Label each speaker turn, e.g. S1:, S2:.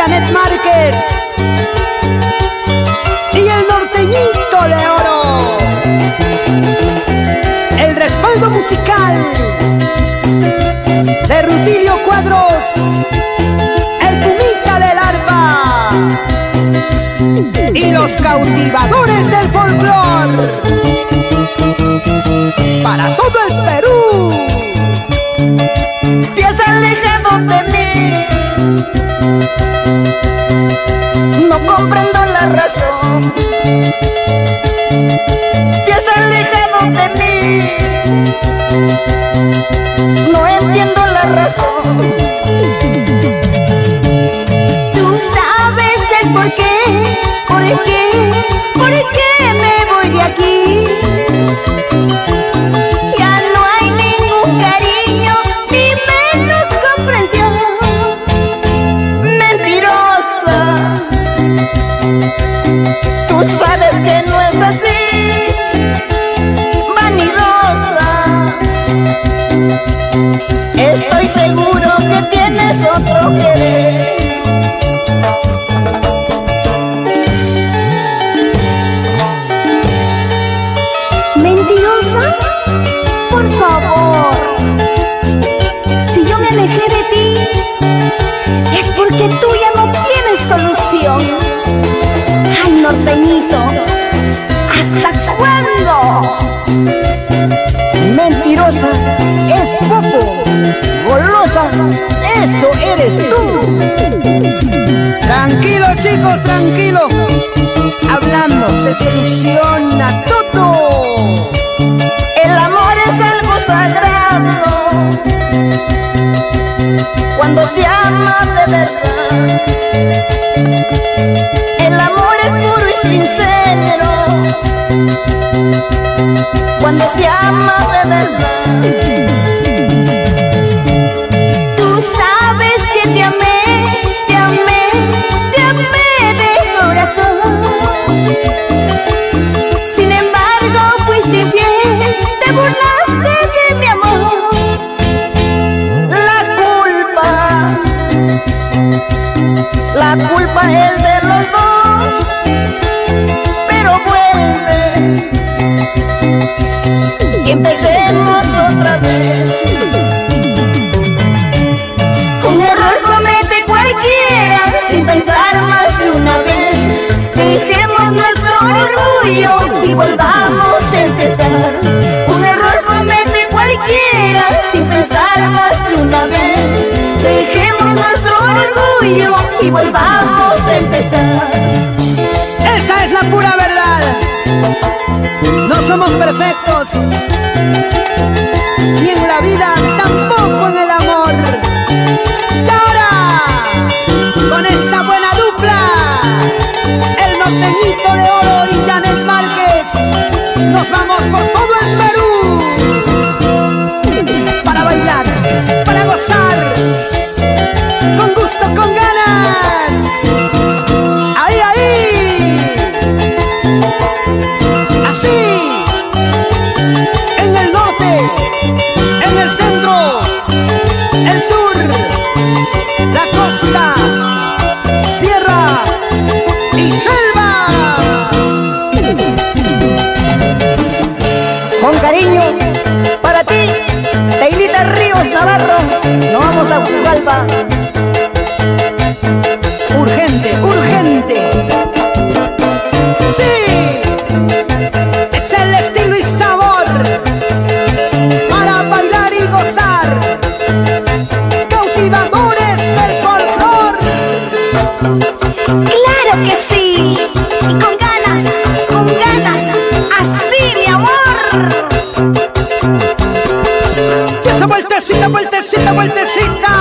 S1: Janet Márquez y el norteñito de oro. El respaldo musical de Rutilio Cuadros, el Pumita del arpa y los cautivadores del folclor para todo el Perú.
S2: Te has alejado de mí, no comprendo la razón. Te has alejado de mí, no entiendo la razón.
S3: Tú sabes el por qué me voy de aquí. Ya no hay ningún cariño, ni menos comprensión.
S2: Mentirosa, tú sabes que no es así. Vanidosa, estoy seguro que tienes otro querer.
S3: ¿Mentirosa? Por favor. Si yo me alejé de ti, es porque tú ya no tienes solución. Ay, norteñito, ¿hasta cuándo?
S2: Mentirosa es poco, golosa, eso eres tú.
S1: Tranquilo, chicos, tranquilo. Hablando se soluciona todo.
S2: El amor es algo sagrado cuando se ama de verdad. El amor es puro y sincero cuando se ama de verdad.
S3: Tú sabes que te amé de corazón. Sin embargo, fuiste infiel, te burlaste de mi amor.
S2: La culpa es de los dos, pero vuelve y empecemos otra vez.
S3: Un error comete cualquiera sin pensar más de una vez. Dejemos nuestro orgullo y volvamos a empezar. Un error comete cualquiera sin pensar más de una vez. Dejemos nuestro orgullo y volvamos a empezar.
S1: Esa es la pura verdad. No somos perfectos, ni en la vida, tampoco en el amor. Y ahora, con esta buena dupla, el norteñito de oro y Janet Márquez, nos vamos por todo el Perú para bailar, para gozar, con gusto, con ganas. Ahí, ahí. Así. En el norte, en el centro, el sur, la costa, sierra y selva.
S2: Con cariño para ti, Teilita Ríos Navarro, nos vamos a Pucallpa.
S1: Urgente, urgente. Sí, es el estilo y sabor para bailar y gozar. Cautivadores del folclor.
S3: ¡Claro que sí! Y con ganas, así mi amor.
S1: Y esa vueltecita, vueltecita, vueltecita.